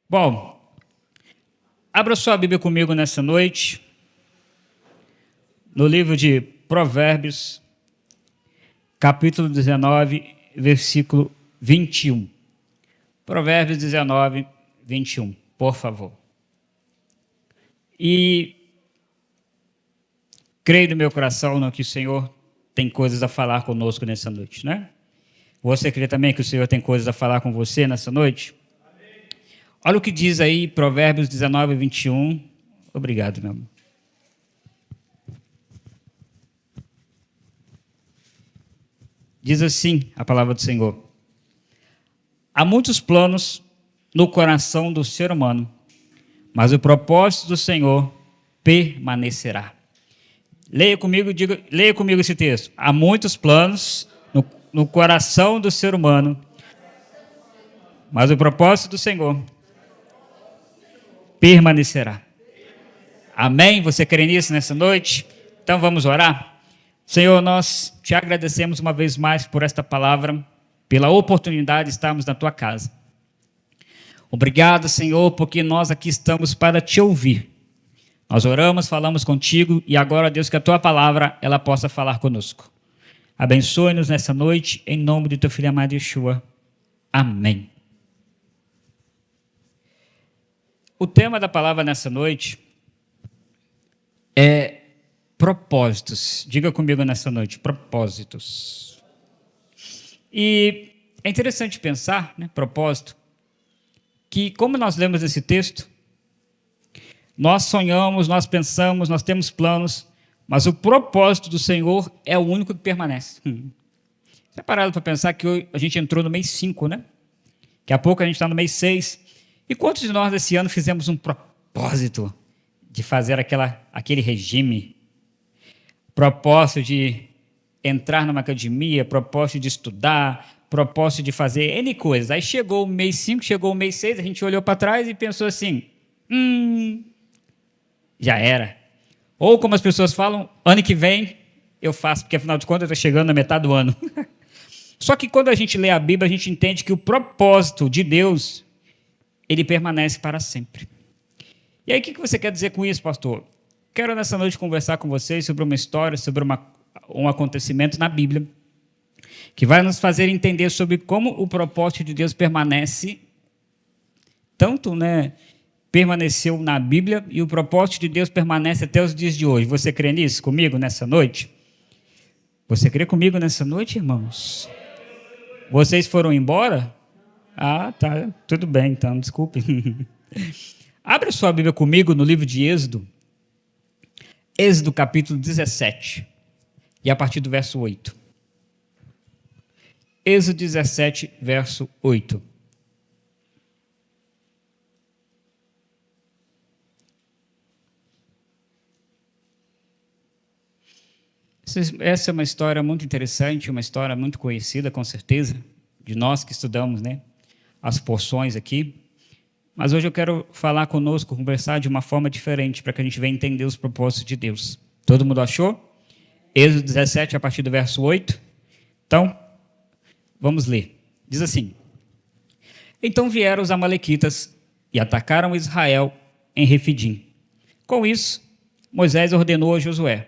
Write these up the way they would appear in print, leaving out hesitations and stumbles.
Bom, abra sua Bíblia comigo nessa noite, no livro de Provérbios, capítulo 19, versículo 21. Provérbios 19, 21, por favor. E creio no meu coração que o Senhor tem coisas a falar conosco nessa noite, né? Você crê também que o Senhor tem coisas a falar com você nessa noite? Olha o que diz aí, Provérbios 19, 21. Obrigado, meu amor. Diz assim a palavra do Senhor: há muitos planos no coração do ser humano, mas o propósito do Senhor permanecerá. Leia comigo esse texto. Há muitos planos no coração do ser humano, mas o propósito do Senhor permanecerá. Amém? Você crê nisso nessa noite? Então vamos orar? Senhor, nós te agradecemos uma vez mais por esta palavra, pela oportunidade de estarmos na tua casa. Obrigado, Senhor, porque nós aqui estamos para te ouvir. Nós oramos, falamos contigo e agora, Deus, que a tua palavra ela possa falar conosco. Abençoe-nos nessa noite, em nome de teu filho amado Yeshua. Amém. O tema da palavra nessa noite é propósitos. Diga comigo nessa noite, propósitos. E é interessante pensar, propósito, que como nós lemos esse texto, nós sonhamos, nós pensamos, nós temos planos, mas o propósito do Senhor é o único que permanece. Você é parado para pensar que hoje a gente entrou no mês 5, né? Daqui a pouco a gente está no mês 6. E quantos de nós esse ano fizemos um propósito de fazer aquele regime? Propósito de entrar numa academia, propósito de estudar, propósito de fazer N coisas. Aí chegou o mês 5, chegou o mês 6, a gente olhou para trás e pensou assim, já era. Ou como as pessoas falam, ano que vem eu faço, porque afinal de contas está chegando na metade do ano. Só que quando a gente lê a Bíblia, a gente entende que o propósito de Deus, ele permanece para sempre. E aí, o que você quer dizer com isso, pastor? Quero nessa noite conversar com vocês sobre uma história, sobre um acontecimento na Bíblia, que vai nos fazer entender sobre como o propósito de Deus permanece, tanto, permaneceu na Bíblia, e o propósito de Deus permanece até os dias de hoje. Você crê nisso comigo nessa noite? Você crê comigo nessa noite, irmãos? Vocês foram embora? Ah, tá, tudo bem, então, desculpe. Abra sua Bíblia comigo no livro de Êxodo, Êxodo capítulo 17, e a partir do verso 8. Êxodo 17, verso 8. Essa é uma história muito interessante, uma história muito conhecida, com certeza, de nós que estudamos, as porções aqui. Mas hoje eu quero falar conosco, conversar de uma forma diferente, para que a gente venha entender os propósitos de Deus. Todo mundo achou? Êxodo 17, a partir do verso 8. Então, vamos ler. Diz assim: então vieram os amalequitas e atacaram Israel em Refidim. Com isso, Moisés ordenou a Josué: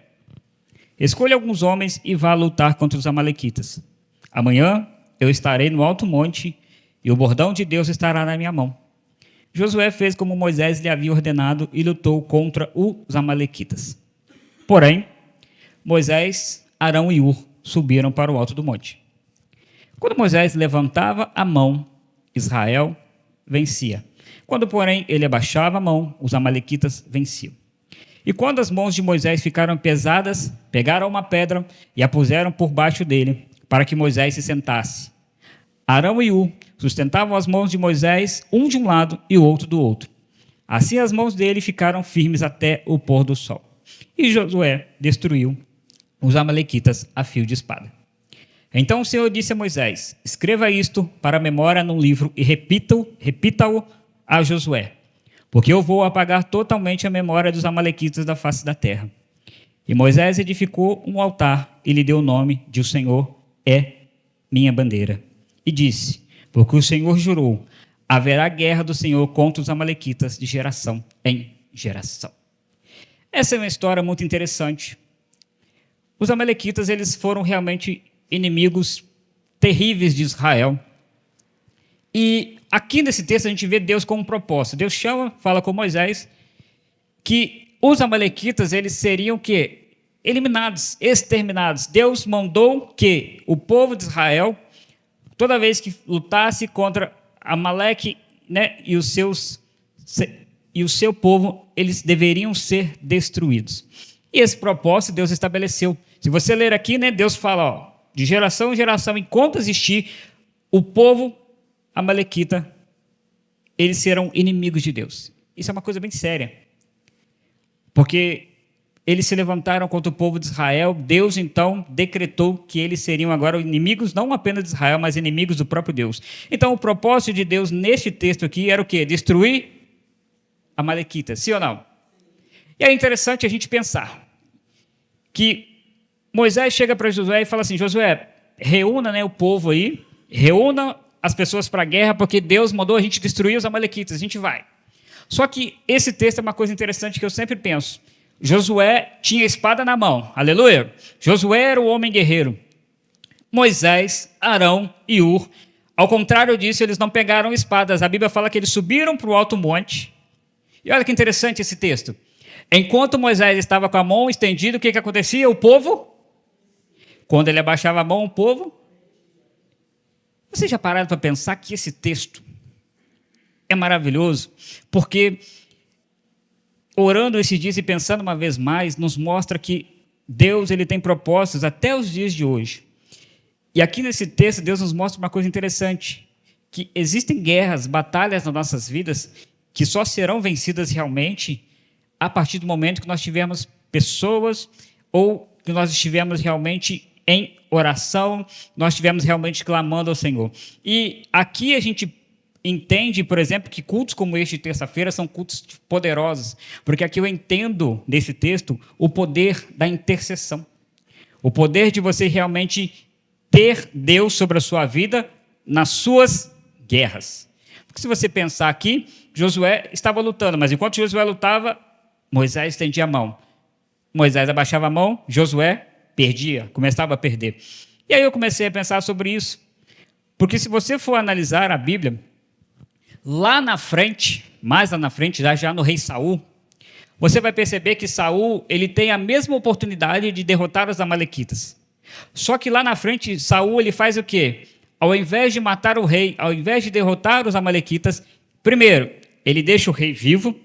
escolha alguns homens e vá lutar contra os amalequitas. Amanhã eu estarei no alto monte e o bordão de Deus estará na minha mão. Josué fez como Moisés lhe havia ordenado e lutou contra os amalequitas. Porém, Moisés, Arão e Hur subiram para o alto do monte. Quando Moisés levantava a mão, Israel vencia. Quando, porém, ele abaixava a mão, os amalequitas venciam. E quando as mãos de Moisés ficaram pesadas, pegaram uma pedra e a puseram por baixo dele, para que Moisés se sentasse. Arão e Hur sustentavam as mãos de Moisés, um de um lado e o outro do outro. Assim as mãos dele ficaram firmes até o pôr do sol. E Josué destruiu os amalequitas a fio de espada. Então o Senhor disse a Moisés: escreva isto para a memória num livro e repita-o a Josué, porque eu vou apagar totalmente a memória dos amalequitas da face da terra. E Moisés edificou um altar e lhe deu o nome de: o Senhor é minha bandeira. E disse: porque o Senhor jurou, haverá guerra do Senhor contra os amalequitas de geração em geração. Essa é uma história muito interessante. Os amalequitas, eles foram realmente inimigos terríveis de Israel. E aqui nesse texto a gente vê Deus com um propósito. Deus fala com Moisés que os amalequitas, eles seriam que eliminados, exterminados. Deus mandou que o povo de Israel, toda vez que lutasse contra Amaleque, né, e o seu povo, eles deveriam ser destruídos. E esse propósito Deus estabeleceu. Se você ler aqui, né, Deus fala, ó, de geração em geração, enquanto existir o povo amalequita, eles serão inimigos de Deus. Isso é uma coisa bem séria. Porque eles se levantaram contra o povo de Israel. Deus, então, decretou que eles seriam agora inimigos, não apenas de Israel, mas inimigos do próprio Deus. Então, o propósito de Deus neste texto aqui era o quê? Destruir Amalequita, sim ou não? E é interessante a gente pensar que Moisés chega para Josué e fala assim, Josué, reúna, né, o povo aí, reúna as pessoas para a guerra, porque Deus mandou a gente destruir os amalequitas, a gente vai. Só que esse texto é uma coisa interessante que eu sempre penso. Josué tinha a espada na mão, aleluia. Josué era o homem guerreiro. Moisés, Arão e Ur, ao contrário disso, eles não pegaram espadas. A Bíblia fala que eles subiram para o alto monte. E olha que interessante esse texto. Enquanto Moisés estava com a mão estendida, o que acontecia? O povo, quando ele abaixava a mão, o povo... Vocês já pararam para pensar que esse texto é maravilhoso? Porque, orando esses dias e pensando uma vez mais, nos mostra que Deus, ele tem propósitos até os dias de hoje. E aqui nesse texto, Deus nos mostra uma coisa interessante, que existem guerras, batalhas nas nossas vidas, que só serão vencidas realmente a partir do momento que nós tivermos pessoas ou que nós estivermos realmente em oração, nós estivermos realmente clamando ao Senhor. E aqui a gente entende, por exemplo, que cultos como este de terça-feira são cultos poderosos, porque aqui eu entendo nesse texto o poder da intercessão, o poder de você realmente ter Deus sobre a sua vida nas suas guerras. Porque se você pensar aqui, Josué estava lutando, mas enquanto Josué lutava, Moisés estendia a mão. Moisés abaixava a mão, Josué perdia, começava a perder. E aí eu comecei a pensar sobre isso. Porque se você for analisar a Bíblia, lá na frente, mais lá na frente, já no rei Saul, você vai perceber que Saul, ele tem a mesma oportunidade de derrotar os amalequitas. Só que lá na frente, Saul, ele faz o quê? Ao invés de matar o rei, ao invés de derrotar os amalequitas, primeiro, ele deixa o rei vivo,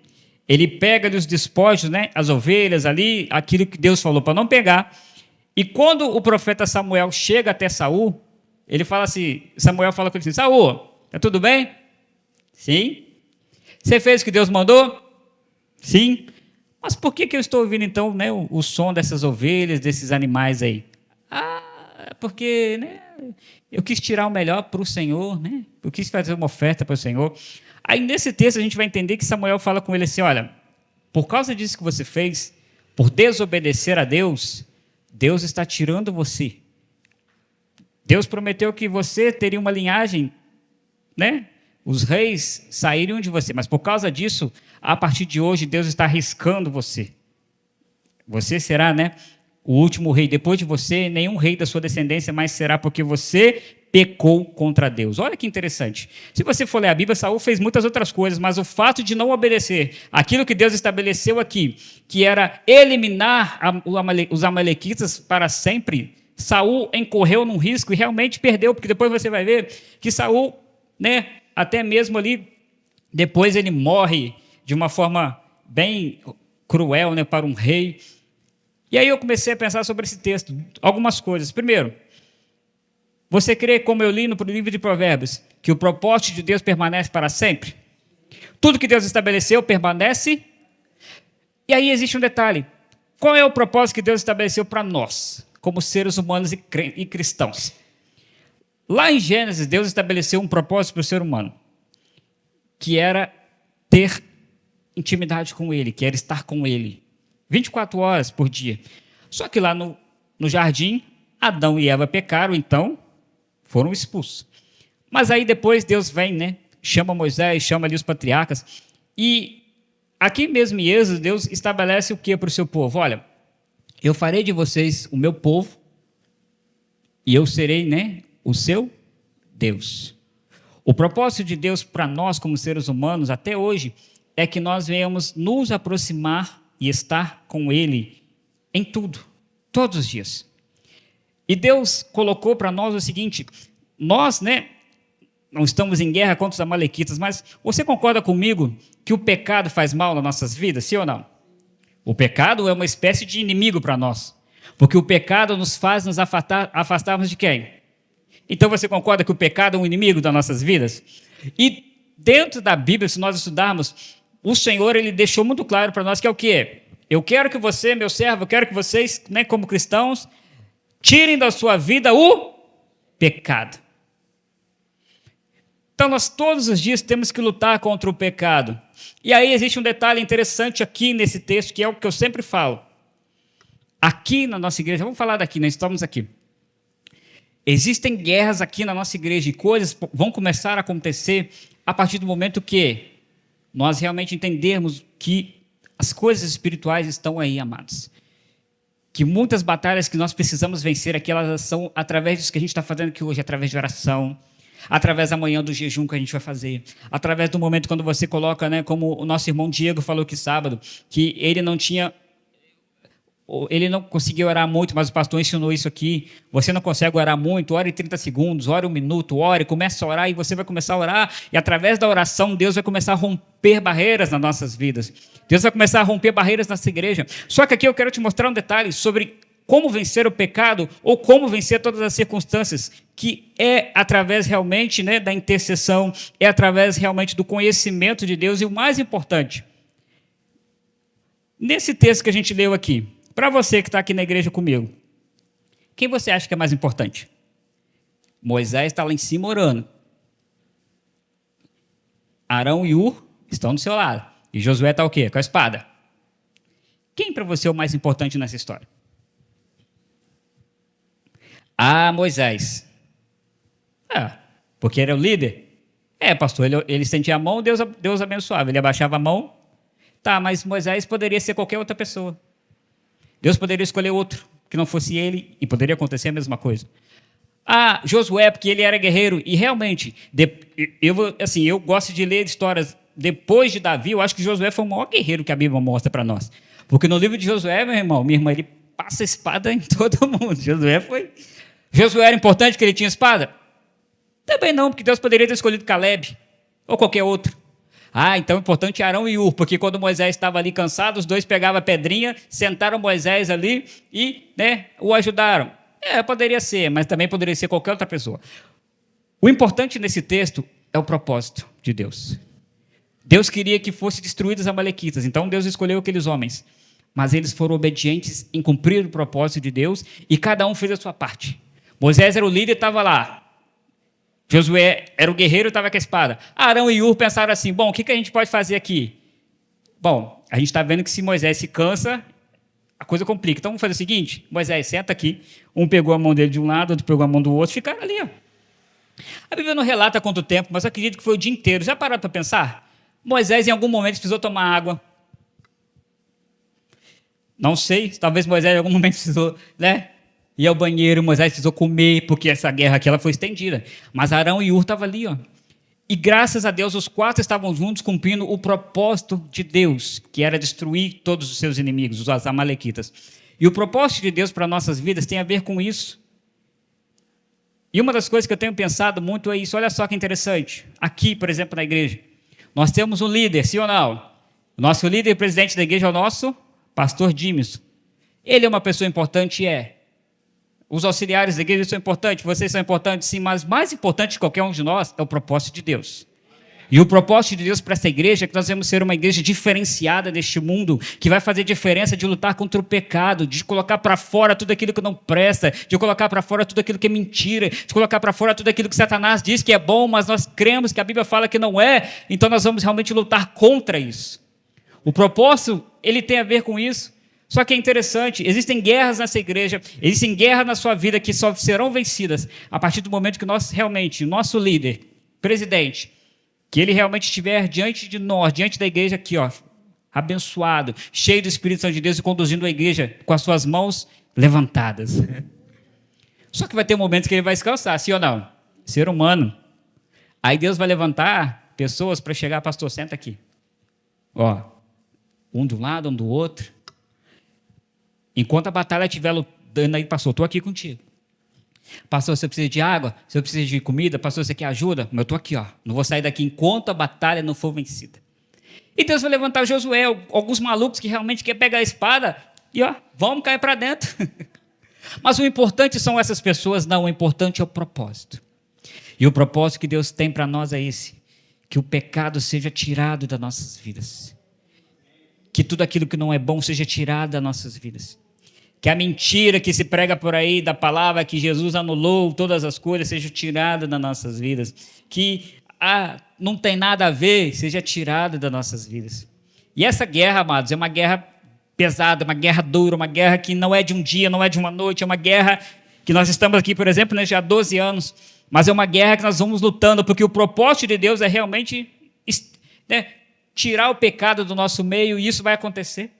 ele pega os despojos, né, as ovelhas ali, aquilo que Deus falou para não pegar. E quando o profeta Samuel chega até Saul, ele fala assim, Samuel fala com ele assim, Saul, está tudo bem? Sim. Você fez o que Deus mandou? Sim. Mas por que eu estou ouvindo então, né, o som dessas ovelhas, desses animais aí? Porque, né, eu quis tirar o melhor para o Senhor, né? Eu quis fazer uma oferta para o Senhor. Aí nesse texto a gente vai entender que Samuel fala com ele assim, olha, por causa disso que você fez, por desobedecer a Deus, Deus está tirando você. Deus prometeu que você teria uma linhagem, né? Os reis sairiam de você, mas por causa disso, a partir de hoje, Deus está arriscando você. Você será, né, o último rei. Depois de você, nenhum rei da sua descendência mais será, porque você pecou contra Deus. Olha que interessante. Se você for ler a Bíblia, Saul fez muitas outras coisas, mas o fato de não obedecer aquilo que Deus estabeleceu aqui, que era eliminar os amalequitas para sempre, Saul incorreu num risco e realmente perdeu, porque depois você vai ver que Saul, né, até mesmo ali, depois ele morre de uma forma bem cruel, né, para um rei. E aí eu comecei a pensar sobre esse texto, algumas coisas. Primeiro, você crê, como eu li no livro de Provérbios, que o propósito de Deus permanece para sempre? Tudo que Deus estabeleceu permanece. E aí existe um detalhe. Qual é o propósito que Deus estabeleceu para nós, como seres humanos e cristãos? Lá em Gênesis, Deus estabeleceu um propósito para o ser humano, que era ter intimidade com Ele, que era estar com Ele, 24 horas por dia. Só que lá no jardim, Adão e Eva pecaram, então foram expulsos. Mas aí depois Deus vem, né, chama Moisés, chama ali os patriarcas. E aqui mesmo em Êxodo, Deus estabelece o que para o seu povo? Olha, eu farei de vocês o meu povo e eu serei, né, o seu Deus. O propósito de Deus para nós como seres humanos até hoje é que nós venhamos nos aproximar e estar com Ele em tudo, todos os dias. E Deus colocou para nós o seguinte, nós, né, não estamos em guerra contra os amalequitas, mas você concorda comigo que o pecado faz mal nas nossas vidas, sim ou não? O pecado é uma espécie de inimigo para nós, porque o pecado nos faz nos afastarmos de quem? Então você concorda que o pecado é um inimigo das nossas vidas? E dentro da Bíblia, se nós estudarmos, o Senhor, Ele deixou muito claro para nós que é o quê? Eu quero que você, meu servo, eu quero que vocês, né, como cristãos, tirem da sua vida o pecado. Então, nós todos os dias temos que lutar contra o pecado. E aí existe um detalhe interessante aqui nesse texto, que é o que eu sempre falo. Aqui na nossa igreja, vamos falar daqui, nós estamos aqui. Existem guerras aqui na nossa igreja e coisas vão começar a acontecer a partir do momento que nós realmente entendermos que as coisas espirituais estão aí, amados. Que muitas batalhas que nós precisamos vencer aqui, elas são através disso que a gente está fazendo aqui hoje, através de oração, através da manhã do jejum que a gente vai fazer, através do momento quando você coloca, né, como o nosso irmão Diego falou aqui sábado, que ele não conseguia orar muito, mas o pastor ensinou isso aqui. Você não consegue orar muito, ore 30 segundos, ore 1 minuto, ore, comece a orar e você vai começar a orar. E através da oração, Deus vai começar a romper barreiras nas nossas vidas. Deus vai começar a romper barreiras nessa igreja. Só que aqui eu quero te mostrar um detalhe sobre como vencer o pecado ou como vencer todas as circunstâncias, que é através realmente, né, da intercessão, é através realmente do conhecimento de Deus. E o mais importante, nesse texto que a gente leu aqui, para você que está aqui na igreja comigo, quem você acha que é mais importante? Moisés está lá em cima orando. Arão e Ur estão do seu lado. E Josué está o quê? Com a espada. Quem para você é o mais importante nessa história? Ah, Moisés. Porque ele é o líder? Pastor, ele estendia a mão, Deus abençoava. Ele abaixava a mão. Tá, mas Moisés poderia ser qualquer outra pessoa. Deus poderia escolher outro, que não fosse ele, e poderia acontecer a mesma coisa. Ah, Josué, porque ele era guerreiro, e realmente, eu gosto de ler histórias depois de Davi. Eu acho que Josué foi o maior guerreiro que a Bíblia mostra para nós. Porque no livro de Josué, meu irmão, minha irmã, ele passa espada em todo mundo. Josué era importante porque ele tinha espada? Também não, porque Deus poderia ter escolhido Caleb, ou qualquer outro. Então o importante é Arão e Ur, porque quando Moisés estava ali cansado, os dois pegavam a pedrinha, sentaram Moisés ali e, né, o ajudaram. Poderia ser, mas também poderia ser qualquer outra pessoa. O importante nesse texto é o propósito de Deus. Deus queria que fossem destruídos os amalequitas, então Deus escolheu aqueles homens. Mas eles foram obedientes em cumprir o propósito de Deus e cada um fez a sua parte. Moisés era o líder e estava lá. Josué era o guerreiro e estava com a espada. Arão e Ur pensaram assim, bom, o que a gente pode fazer aqui? Bom, a gente está vendo que se Moisés se cansa, a coisa complica. Então vamos fazer o seguinte, Moisés, senta aqui. Um pegou a mão dele de um lado, outro pegou a mão do outro, ficaram ali. A Bíblia não relata quanto tempo, mas eu acredito que foi o dia inteiro. Já pararam para pensar? Moisés em algum momento precisou tomar água. Não sei, talvez Moisés em algum momento precisou, né? Ir ao banheiro, Moisés precisou comer, porque essa guerra aqui ela foi estendida. Mas Arão e Ur estavam ali, E graças a Deus, os quatro estavam juntos cumprindo o propósito de Deus, que era destruir todos os seus inimigos, os amalequitas. E o propósito de Deus para nossas vidas tem a ver com isso. E uma das coisas que eu tenho pensado muito é isso. Olha só que interessante. Aqui, por exemplo, na igreja, nós temos um líder, sim ou não? O nosso líder e presidente da igreja é o nosso pastor Dimison. Ele é uma pessoa importante, Os auxiliares da igreja são importantes, vocês são importantes, sim, mas mais importante de qualquer um de nós é o propósito de Deus. E o propósito de Deus para essa igreja é que nós vamos ser uma igreja diferenciada neste mundo, que vai fazer diferença de lutar contra o pecado, de colocar para fora tudo aquilo que não presta, de colocar para fora tudo aquilo que é mentira, de colocar para fora tudo aquilo que Satanás diz que é bom, mas nós cremos que a Bíblia fala que não é, então nós vamos realmente lutar contra isso. O propósito, ele tem a ver com isso. Só que é interessante, existem guerras nessa igreja, existem guerras na sua vida que só serão vencidas a partir do momento que nós realmente, o nosso líder, presidente, Que ele realmente estiver diante de nós, diante da igreja aqui, ó, abençoado, cheio do Espírito Santo de Deus e conduzindo a igreja com as suas mãos levantadas. Só que vai ter momentos que ele vai descansar, sim ou não? Ser humano. Aí Deus vai levantar pessoas para chegar, pastor, senta aqui. Ó, um do lado, um do outro. Enquanto a batalha estiver lutando aí, pastor, estou aqui contigo. Pastor, você precisa de água? Você precisa de comida? Pastor, você quer ajuda? Mas eu estou aqui, ó. Não vou sair daqui enquanto a batalha não for vencida. E Deus vai levantar Josué, alguns malucos que realmente querem pegar a espada e, ó, vamos cair para dentro. Mas o importante são essas pessoas, não, o importante é o propósito. E o propósito que Deus tem para nós é esse, que o pecado seja tirado das nossas vidas. Que tudo aquilo que não é bom seja tirado das nossas vidas. Que a mentira que se prega por aí da palavra que Jesus anulou todas as coisas seja tirada das nossas vidas. Que não tem nada a ver seja tirada das nossas vidas. E essa guerra, amados, é uma guerra pesada, uma guerra dura, uma guerra que não é de um dia, não é de uma noite, é uma guerra que nós estamos aqui, por exemplo, né, já há 12 anos, mas é uma guerra que nós vamos lutando, porque o propósito de Deus é realmente, né, tirar o pecado do nosso meio, e isso vai acontecer.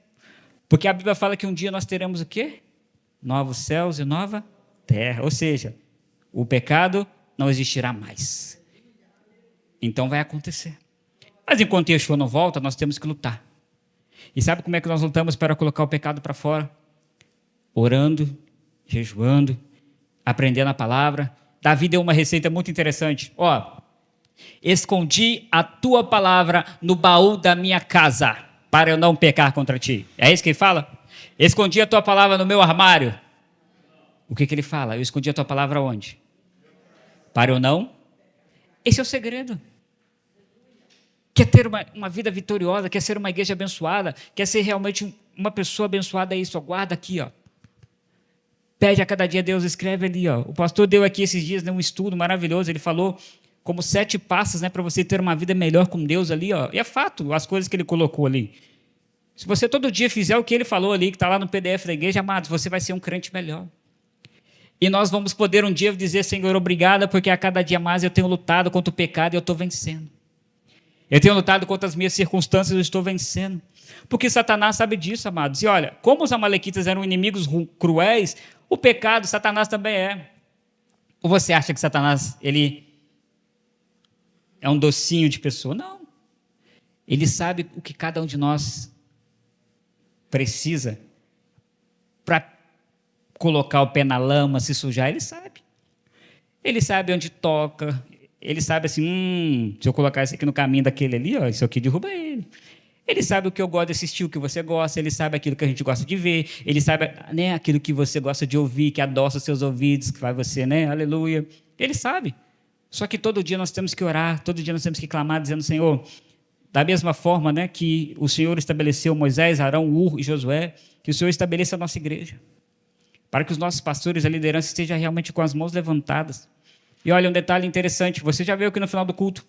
Porque a Bíblia fala que um dia nós teremos o quê? Novos céus e nova terra. Ou seja, o pecado não existirá mais. Então vai acontecer. Mas enquanto Yeshua não volta, nós temos que lutar. E sabe como é que nós lutamos para colocar o pecado para fora? Orando, jejuando, aprendendo a palavra. Davi deu uma receita muito interessante. Ó, escondi a tua palavra no baú da minha casa, para eu não pecar contra ti. É isso que ele fala? Escondi a tua palavra no meu armário. O que ele fala? Eu escondi a tua palavra onde? Para eu não? Esse é o segredo. Quer ter uma vida vitoriosa, quer ser uma igreja abençoada, quer ser realmente uma pessoa abençoada, é isso, ó, guarda aqui, ó. Pede a cada dia, Deus escreve ali, ó. O pastor deu aqui esses dias, né, um estudo maravilhoso, ele falou como 7 passos, né, para você ter uma vida melhor com Deus ali, ó. E é fato, as coisas que ele colocou ali. Se você todo dia fizer o que ele falou ali, que está lá no PDF da igreja, amados, você vai ser um crente melhor. E nós vamos poder um dia dizer, Senhor, obrigado, porque a cada dia mais eu tenho lutado contra o pecado e eu estou vencendo. Eu tenho lutado contra as minhas circunstâncias e eu estou vencendo. Porque Satanás sabe disso, amados. E olha, como os amalequitas eram inimigos cruéis, o pecado, Satanás também é. Ou você acha que Satanás, ele é um docinho de pessoa? Não. Ele sabe o que cada um de nós precisa para colocar o pé na lama, se sujar, ele sabe. Ele sabe onde toca, ele sabe assim, se eu colocar isso aqui no caminho daquele ali, ó, isso aqui derruba ele. Ele sabe o que eu gosto de assistir, o que você gosta, ele sabe aquilo que a gente gosta de ver, ele sabe, né, aquilo que você gosta de ouvir, que adoça os seus ouvidos, que faz você, né, aleluia. Ele sabe. Só que todo dia nós temos que orar, todo dia nós temos que clamar, dizendo, Senhor, da mesma forma, né, que o Senhor estabeleceu Moisés, Arão, Ur e Josué, que o Senhor estabeleça a nossa igreja, para que os nossos pastores, a liderança, estejam realmente com as mãos levantadas. E olha, um detalhe interessante, você já viu que no final do culto,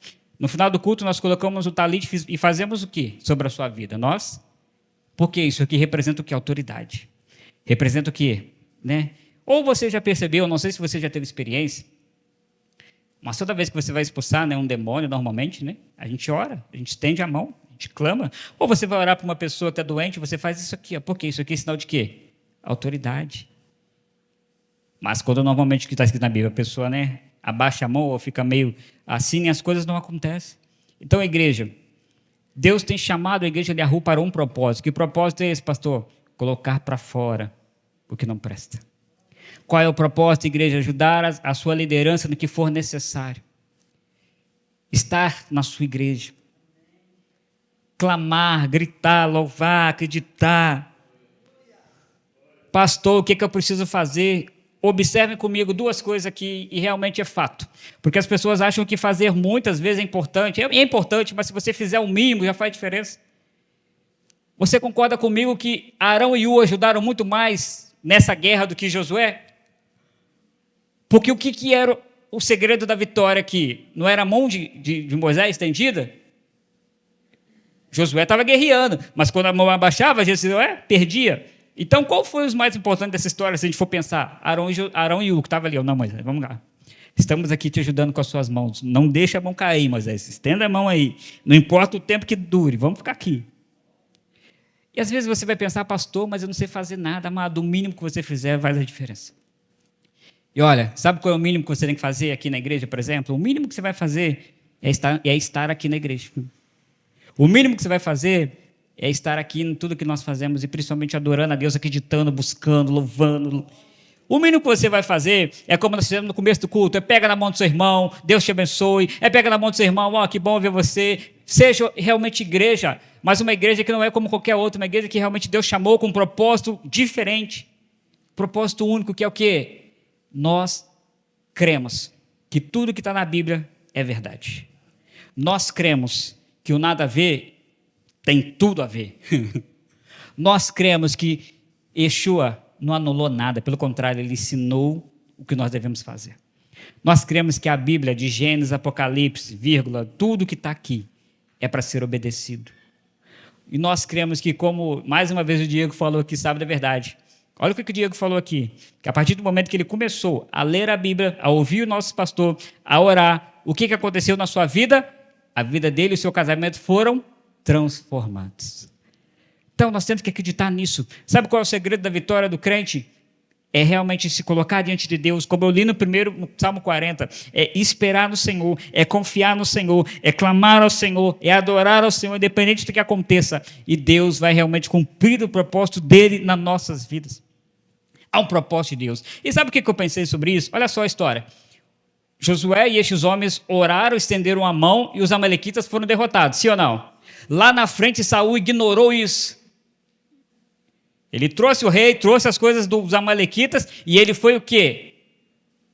nós colocamos o talite e fazemos o quê sobre a sua vida? Nós? Porque isso aqui representa o quê? Autoridade. Representa o quê? Né? Ou você já percebeu, não sei se você já teve experiência, mas toda vez que você vai expulsar, né, um demônio, normalmente, né, a gente ora, a gente estende a mão, a gente clama. Ou você vai orar para uma pessoa que está doente, você faz isso aqui. Ó. Por quê? Isso aqui é sinal de quê? Autoridade. Mas quando normalmente o que está escrito na Bíblia, a pessoa, né, abaixa a mão ou fica meio assim, as coisas não acontecem. Então, a igreja, Deus tem chamado a igreja de Arru para um propósito. Que propósito é esse, pastor? Colocar para fora o que não presta. Qual é o propósito, igreja? Ajudar a sua liderança no que for necessário. Estar na sua igreja. Clamar, gritar, louvar, acreditar. Pastor, o que eu preciso fazer? Observem comigo 2 coisas aqui, e realmente é fato. Porque as pessoas acham que fazer muitas vezes é importante. É importante, mas se você fizer o mínimo, já faz diferença. Você concorda comigo que Arão e Ur ajudaram muito mais nessa guerra do que Josué? Porque o que era o segredo da vitória aqui? Não era a mão de Moisés estendida? Josué estava guerreando, mas quando a mão abaixava, Josué perdia. Então, qual foi os mais importantes dessa história, se a gente for pensar? Arão e Ur, que estava ali, não, Moisés, vamos lá. Estamos aqui te ajudando com as suas mãos. Não deixa a mão cair, Moisés. Estenda a mão aí. Não importa o tempo que dure, vamos ficar aqui. E às vezes você vai pensar, pastor, mas eu não sei fazer nada, amado. O mínimo que você fizer faz a diferença. E olha, sabe qual é o mínimo que você tem que fazer aqui na igreja, por exemplo? O mínimo que você vai fazer é estar aqui na igreja. O mínimo que você vai fazer é estar aqui em tudo que nós fazemos, e principalmente adorando a Deus, acreditando, buscando, louvando. O mínimo que você vai fazer é como nós fizemos no começo do culto, é pega na mão do seu irmão, Deus te abençoe, é pega na mão do seu irmão, ó, que bom ver você. Seja realmente igreja, mas uma igreja que não é como qualquer outra, uma igreja que realmente Deus chamou com um propósito diferente, propósito único, que é o quê? Nós cremos que tudo que está na Bíblia é verdade. Nós cremos que o nada a ver tem tudo a ver. Nós cremos que Yeshua não anulou nada, pelo contrário, ele ensinou o que nós devemos fazer. Nós cremos que a Bíblia, de Gênesis, Apocalipse, vírgula, tudo que está aqui é para ser obedecido. E nós cremos que, como mais uma vez o Diego falou que sabe da verdade, olha o que o Diego falou aqui, que a partir do momento que ele começou a ler a Bíblia, a ouvir o nosso pastor, a orar, o que aconteceu na sua vida? A vida dele e o seu casamento foram transformados. Então, nós temos que acreditar nisso. Sabe qual é o segredo da vitória do crente? É realmente se colocar diante de Deus, como eu li no Salmo 40, é esperar no Senhor, é confiar no Senhor, é clamar ao Senhor, é adorar ao Senhor, independente do que aconteça, e Deus vai realmente cumprir o propósito dele nas nossas vidas. Há um propósito de Deus. E sabe o que eu pensei sobre isso? Olha só a história. Josué e estes homens oraram, estenderam a mão e os amalequitas foram derrotados, sim ou não? Lá na frente, Saul ignorou isso. Ele trouxe o rei, trouxe as coisas dos amalequitas e ele foi o quê?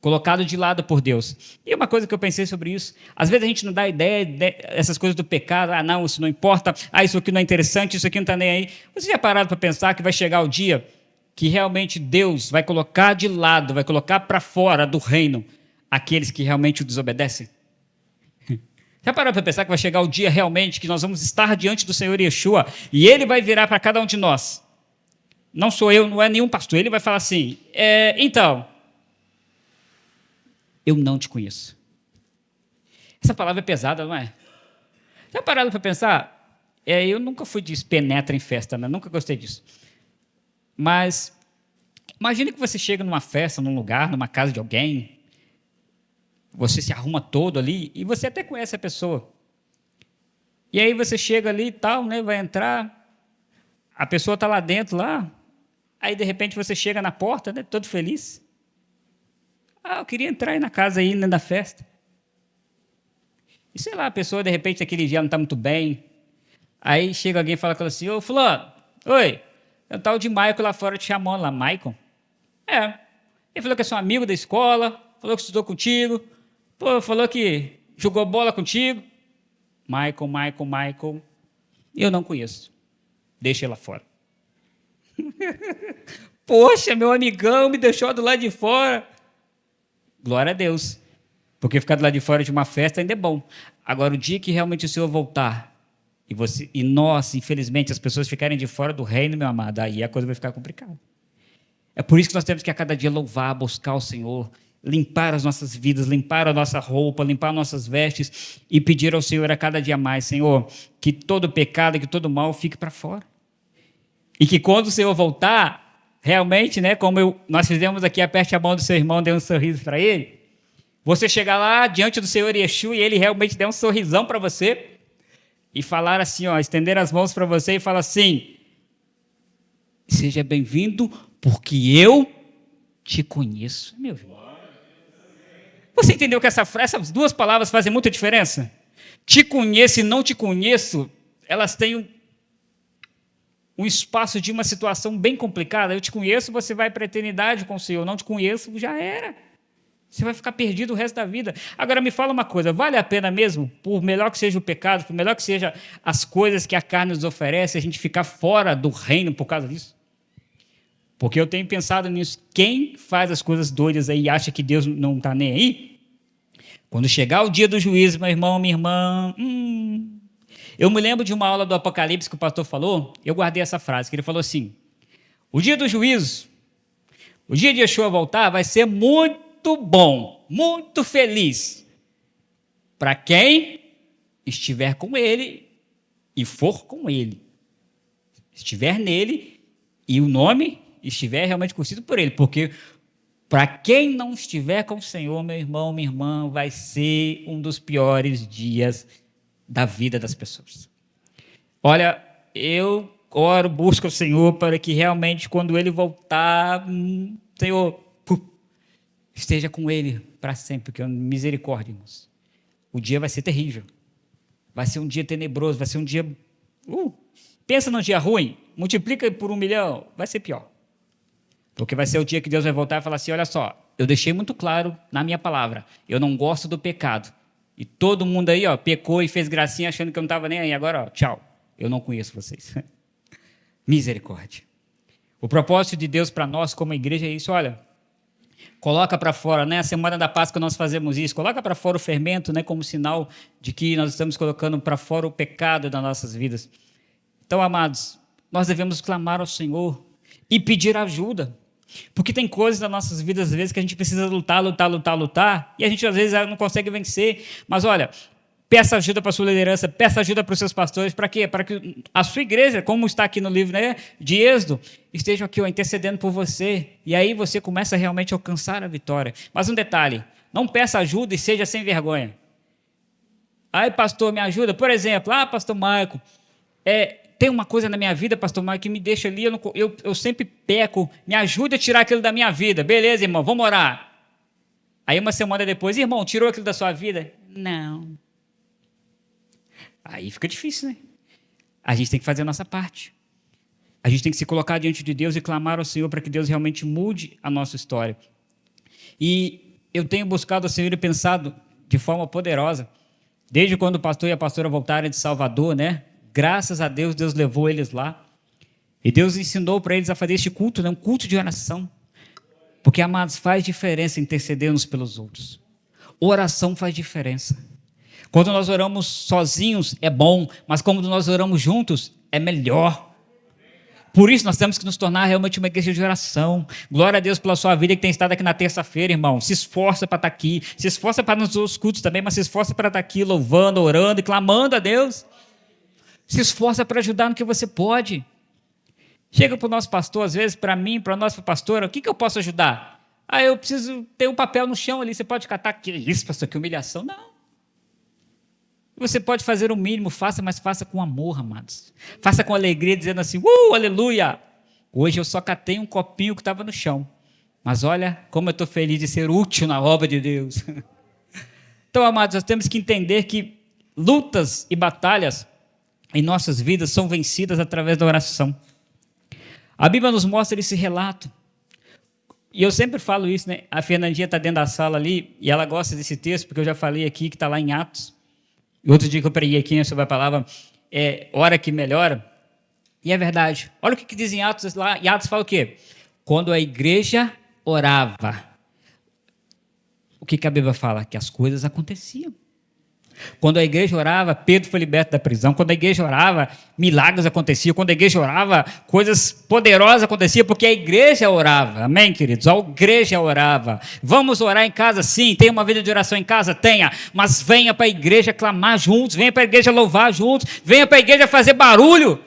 Colocado de lado por Deus. E uma coisa que eu pensei sobre isso, às vezes a gente não dá ideia dessas coisas do pecado, não, isso não importa, isso aqui não é interessante, isso aqui não está nem aí. Você já parado para pensar que vai chegar o dia que realmente Deus vai colocar de lado, vai colocar para fora do reino aqueles que realmente o desobedecem? Já parou para pensar que vai chegar o dia realmente que nós vamos estar diante do Senhor Yeshua e Ele vai virar para cada um de nós? Não sou eu, não é nenhum pastor. Ele vai falar assim, então, eu não te conheço. Essa palavra é pesada, não é? Já parado para pensar? Eu nunca fui de penetra em festa, né? Nunca gostei disso. Mas imagine que você chega numa festa, num lugar, numa casa de alguém, você se arruma todo ali e você até conhece a pessoa. E aí você chega ali e tal, né, vai entrar, a pessoa está lá dentro, lá, aí de repente você chega na porta, né, todo feliz. Eu queria entrar aí na casa aí, né, da festa. E sei lá, a pessoa de repente naquele dia não está muito bem. Aí chega alguém e fala com ela assim, ô fulano, oi, é o tal de Maicon lá fora te chamando lá, Maicon? Ele falou que é seu amigo da escola, falou que estudou contigo, falou que jogou bola contigo. Maicon, eu não conheço. Deixa ele lá fora. Poxa, meu amigão me deixou do lado de fora. Glória a Deus. Porque ficar do lado de fora de uma festa ainda é bom. Agora, o dia que realmente o Senhor voltar, e nós, infelizmente, as pessoas ficarem de fora do reino, meu amado, aí a coisa vai ficar complicada. É por isso que nós temos que a cada dia louvar, buscar o Senhor, limpar as nossas vidas, limpar a nossa roupa, limpar nossas vestes e pedir ao Senhor a cada dia mais, Senhor, que todo pecado, que todo mal fique para fora. E que quando o Senhor voltar, realmente, né, como nós fizemos aqui, aperte a mão do seu irmão, dê um sorriso para ele, você chegar lá diante do Senhor Yeshua e ele realmente der um sorrisão para você e falar assim, estender as mãos para você e falar assim, seja bem-vindo porque eu te conheço. Meu irmão. Você entendeu que essas duas palavras fazem muita diferença? Te conheço e não te conheço, elas têm um espaço de uma situação bem complicada. Eu te conheço, você vai para a eternidade com o Senhor. Não te conheço, já era. Você vai ficar perdido o resto da vida. Agora me fala uma coisa, vale a pena mesmo, por melhor que seja o pecado, por melhor que seja as coisas que a carne nos oferece, a gente ficar fora do reino por causa disso? Porque eu tenho pensado nisso. Quem faz as coisas doidas aí e acha que Deus não está nem aí, quando chegar o dia do juízo, meu irmão, minha irmã, eu me lembro de uma aula do Apocalipse que o pastor falou, eu guardei essa frase, que ele falou assim, o dia do juízo, o dia de Yeshua voltar vai ser muito muito bom, muito feliz para quem estiver com ele e for com ele. Estiver nele e o nome estiver realmente conhecido por ele, porque para quem não estiver com o Senhor, meu irmão, minha irmã, vai ser um dos piores dias da vida das pessoas. Olha, eu oro, busco o Senhor para que realmente quando ele voltar, Senhor, esteja com ele para sempre, porque misericórdia, irmãos. O dia vai ser terrível, vai ser um dia tenebroso, vai ser um dia... pensa num dia ruim, multiplica por 1 milhão, vai ser pior. Porque vai ser o dia que Deus vai voltar e falar assim, olha só, eu deixei muito claro na minha palavra, eu não gosto do pecado. E todo mundo aí, pecou e fez gracinha achando que eu não estava nem aí. Agora, tchau, eu não conheço vocês. Misericórdia. O propósito de Deus para nós como igreja é isso, olha, coloca para fora, né? A semana da Páscoa nós fazemos isso, coloca para fora o fermento, né? Como sinal de que nós estamos colocando para fora o pecado das nossas vidas. Então, amados, nós devemos clamar ao Senhor e pedir ajuda. Porque tem coisas nas nossas vidas, às vezes, que a gente precisa lutar, e a gente, às vezes, não consegue vencer. Mas, olha, peça ajuda para a sua liderança, peça ajuda para os seus pastores. Para quê? Para que a sua igreja, como está aqui no livro, né, de Êxodo, esteja aqui intercedendo por você. E aí você começa a realmente alcançar a vitória. Mas um detalhe, não peça ajuda e seja sem vergonha. Ai, pastor, me ajuda. Por exemplo, pastor Marco, tem uma coisa na minha vida, pastor Marco, que me deixa ali, eu sempre peco, me ajuda a tirar aquilo da minha vida. Beleza, irmão, vamos orar. Aí uma semana depois, irmão, tirou aquilo da sua vida? Não. Aí fica difícil, né? A gente tem que fazer a nossa parte. A gente tem que se colocar diante de Deus e clamar ao Senhor para que Deus realmente mude a nossa história. E eu tenho buscado ao Senhor e pensado de forma poderosa, desde quando o pastor e a pastora voltaram de Salvador, né? Graças a Deus, Deus levou eles lá. E Deus ensinou para eles a fazer este culto, né? Um culto de oração. Porque, amados, faz diferença interceder uns pelos outros. Oração faz diferença. Quando nós oramos sozinhos é bom, mas quando nós oramos juntos é melhor. Por isso nós temos que nos tornar realmente uma igreja de oração. Glória a Deus pela sua vida que tem estado aqui na terça-feira, irmão. Se esforça para estar aqui. Se esforça para nos outros cultos também, mas se esforça para estar aqui louvando, orando e clamando a Deus. Se esforça para ajudar no que você pode. Chega para o nosso pastor, às vezes, para mim, para a nossa pastora, o que eu posso ajudar? Eu preciso ter um papel no chão ali, você pode catar, que isso, pastor, que humilhação. Não. Você pode fazer o mínimo, faça, mas faça com amor, amados. Faça com alegria, dizendo assim, aleluia. Hoje eu só catei um copinho que estava no chão. Mas olha como eu estou feliz de ser útil na obra de Deus. Então, amados, nós temos que entender que lutas e batalhas em nossas vidas são vencidas através da oração. A Bíblia nos mostra esse relato. E eu sempre falo isso, né? A Fernandinha está dentro da sala ali e ela gosta desse texto, porque eu já falei aqui que está lá em Atos. E outro dia que eu preguei aqui sobre a palavra hora que melhora. E é verdade. Olha o que diz em Atos lá. E Atos fala o quê? Quando a igreja orava. O que a Bíblia fala? Que as coisas aconteciam. Quando a igreja orava, Pedro foi liberto da prisão. Quando a igreja orava, milagres aconteciam. Quando a igreja orava, coisas poderosas aconteciam, porque a igreja orava. Amém, queridos? A igreja orava. Vamos orar em casa? Sim. Tem uma vida de oração em casa? Tenha. Mas venha para a igreja clamar juntos. Venha para a igreja louvar juntos. Venha para a igreja fazer barulho.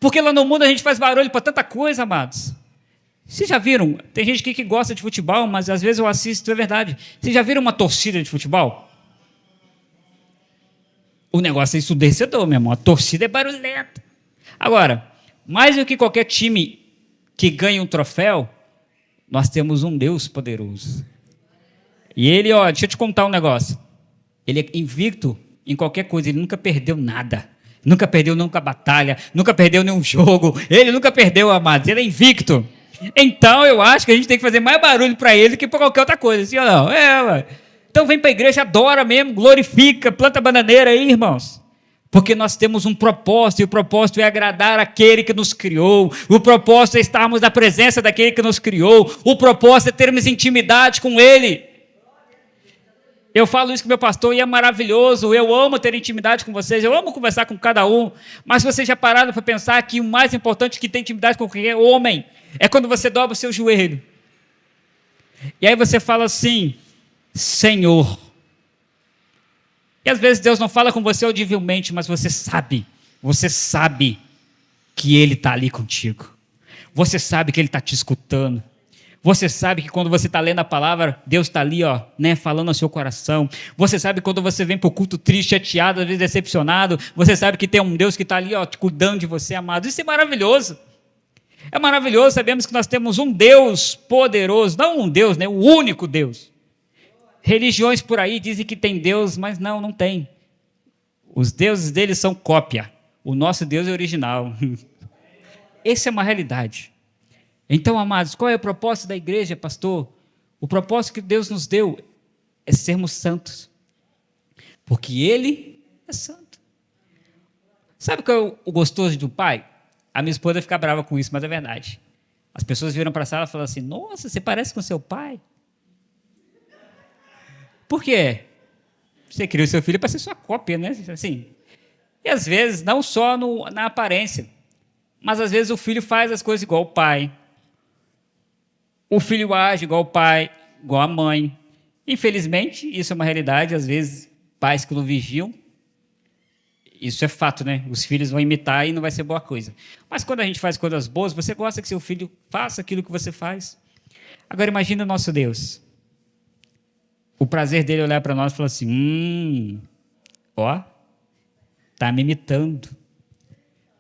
Porque lá no mundo a gente faz barulho para tanta coisa, amados. Vocês já viram? Tem gente aqui que gosta de futebol, mas às vezes eu assisto, é verdade. Vocês já viram uma torcida de futebol? O negócio é ensurdecedor, meu irmão. A torcida é barulhenta. Agora, mais do que qualquer time que ganha um troféu, nós temos um Deus poderoso. E ele, deixa eu te contar um negócio. Ele é invicto em qualquer coisa. Ele nunca perdeu nada. Nunca perdeu nunca batalha. Nunca perdeu nenhum jogo. Ele nunca perdeu, amados. Ele é invicto. Então, eu acho que a gente tem que fazer mais barulho para ele do que para qualquer outra coisa. Assim, ou não? Ué. Então vem para a igreja, adora mesmo, glorifica, planta bananeira aí, irmãos. Porque nós temos um propósito, e o propósito é agradar aquele que nos criou. O propósito é estarmos na presença daquele que nos criou. O propósito é termos intimidade com ele. Eu falo isso com meu pastor e é maravilhoso. Eu amo ter intimidade com vocês, eu amo conversar com cada um. Mas vocês já pararam para pensar que o mais importante que tem intimidade com qualquer homem é quando você dobra o seu joelho. E aí você fala assim, Senhor. E às vezes Deus não fala com você audivelmente, mas você sabe que Ele está ali contigo. Você sabe que Ele está te escutando. Você sabe que quando você está lendo a palavra, Deus está ali, ó, né, falando ao seu coração. Você sabe que quando você vem para o culto triste, chateado, às vezes decepcionado, você sabe que tem um Deus que está ali, ó, te cuidando de você, amado. Isso é maravilhoso. É maravilhoso, sabemos que nós temos um Deus poderoso, não um Deus, né, o único Deus. Religiões por aí dizem que tem Deus, mas não tem. Os deuses deles são cópia. O nosso Deus é original. Essa é uma realidade. Então, amados, qual é o propósito da igreja, pastor? O propósito que Deus nos deu é sermos santos. Porque Ele é santo. Sabe qual é o gostoso do pai? A minha esposa fica brava com isso, mas é verdade. As pessoas viram para a sala e falam assim, nossa, você parece com seu pai. Por quê? Você criou seu filho para ser sua cópia, né? Assim. E às vezes, não só na aparência, mas às vezes o filho faz as coisas igual o pai. O filho age igual o pai, igual a mãe. Infelizmente, isso é uma realidade. Às vezes, pais que não vigiam, isso é fato, né? Os filhos vão imitar e não vai ser boa coisa. Mas quando a gente faz coisas boas, você gosta que seu filho faça aquilo que você faz. Agora, imagina o nosso Deus. O prazer dele olhar para nós e falar assim, ó, está me imitando.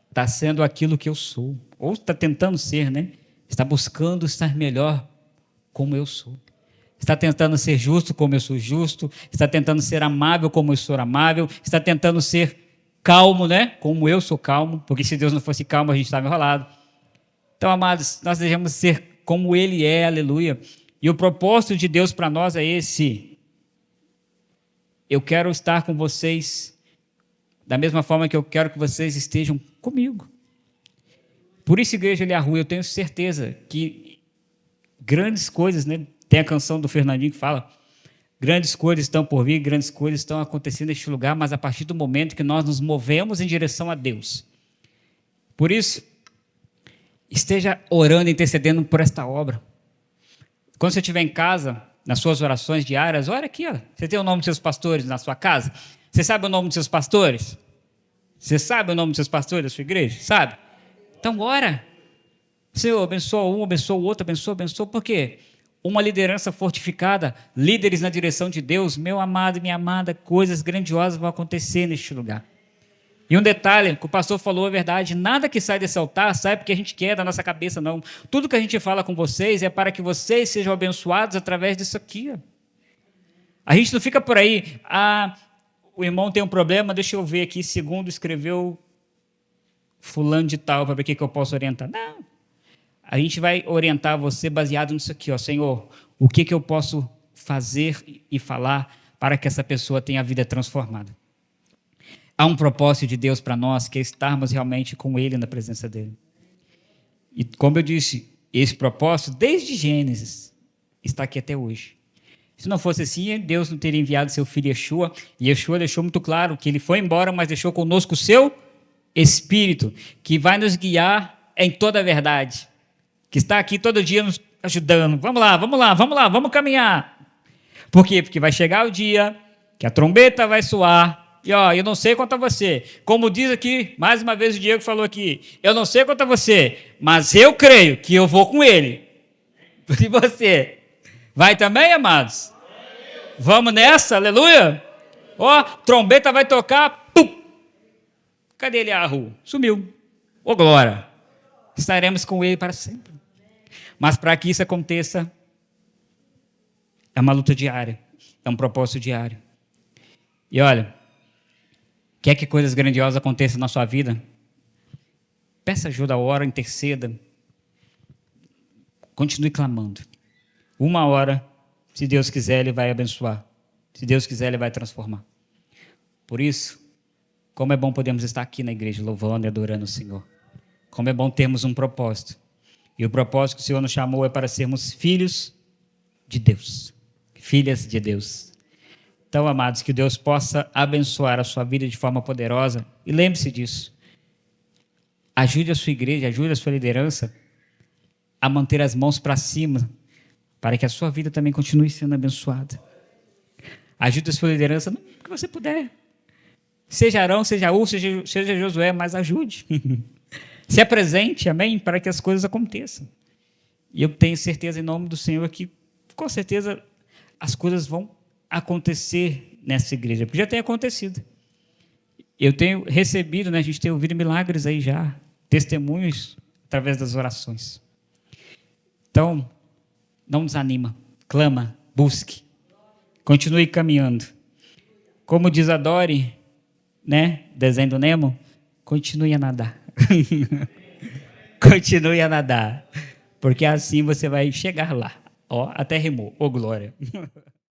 Está sendo aquilo que eu sou. Ou está tentando ser, né? Está buscando estar melhor como eu sou. Está tentando ser justo como eu sou justo. Está tentando ser amável como eu sou amável. Está tentando ser calmo, né? Como eu sou calmo. Porque se Deus não fosse calmo, a gente estava enrolado. Então, amados, nós devemos ser como Ele é, aleluia. E o propósito de Deus para nós é esse. Eu quero estar com vocês da mesma forma que eu quero que vocês estejam comigo. Por isso, Igreja Eliahu, eu tenho certeza que grandes coisas, né? Tem a canção do Fernandinho que fala, grandes coisas estão por vir, grandes coisas estão acontecendo neste lugar, mas a partir do momento que nós nos movemos em direção a Deus. Por isso, esteja orando, intercedendo por esta obra. Quando você estiver em casa, nas suas orações diárias, olha aqui, ó, você tem o nome dos seus pastores na sua casa? Você sabe o nome dos seus pastores? Você sabe o nome dos seus pastores da sua igreja? Sabe? Então, ora. Senhor, abençoa um, abençoa o outro, abençoa. Por quê? Uma liderança fortificada, líderes na direção de Deus, meu amado e minha amada, coisas grandiosas vão acontecer neste lugar. E um detalhe, que o pastor falou é verdade, nada que sai desse altar sai porque a gente quer da nossa cabeça, não. Tudo que a gente fala com vocês é para que vocês sejam abençoados através disso aqui. Ó. A gente não fica por aí, o irmão tem um problema, deixa eu ver aqui, segundo escreveu fulano de tal, para ver o que eu posso orientar. Não. A gente vai orientar você baseado nisso aqui, ó, Senhor, o que eu posso fazer e falar para que essa pessoa tenha a vida transformada. Há um propósito de Deus para nós, que é estarmos realmente com Ele na presença dEle. E como eu disse, esse propósito, desde Gênesis, está aqui até hoje. Se não fosse assim, Deus não teria enviado seu filho Yeshua, e Yeshua deixou muito claro que ele foi embora, mas deixou conosco o seu Espírito, que vai nos guiar em toda a verdade, que está aqui todo dia nos ajudando. Vamos lá, vamos caminhar. Por quê? Porque vai chegar o dia que a trombeta vai soar, e ó, eu não sei quanto a você, como diz aqui, mais uma vez o Diego falou aqui, eu não sei quanto a você, mas eu creio que eu vou com ele. E você? Vai também, amados? Vamos nessa, aleluia? Ó, trombeta vai tocar, pum! Cadê Eliahu? Sumiu. Ô glória! Estaremos com ele para sempre. Mas para que isso aconteça, é uma luta diária, é um propósito diário. E olha, quer que coisas grandiosas aconteçam na sua vida? Peça ajuda, ora, interceda. Continue clamando. 1 hora, se Deus quiser, Ele vai abençoar. Se Deus quiser, Ele vai transformar. Por isso, como é bom podermos estar aqui na igreja, louvando e adorando o Senhor. Como é bom termos um propósito. E o propósito que o Senhor nos chamou é para sermos filhos de Deus. Filhas de Deus. Então, amados, que Deus possa abençoar a sua vida de forma poderosa. E lembre-se disso. Ajude a sua igreja, ajude a sua liderança a manter as mãos para cima, para que a sua vida também continue sendo abençoada. Ajude a sua liderança no que você puder. Seja Arão, seja Ur, seja Josué, mas ajude. Se apresente, amém, para que as coisas aconteçam. E eu tenho certeza, em nome do Senhor, que com certeza as coisas vão acontecer nessa igreja, porque já tem acontecido. Eu tenho recebido, né, a gente tem ouvido milagres aí já, testemunhos através das orações. Então, não desanima, clama, busque, continue caminhando. Como diz a Dory, né, desenho do Nemo, continue a nadar. Continue a nadar, porque assim você vai chegar lá. Ó, até rimou, ô glória.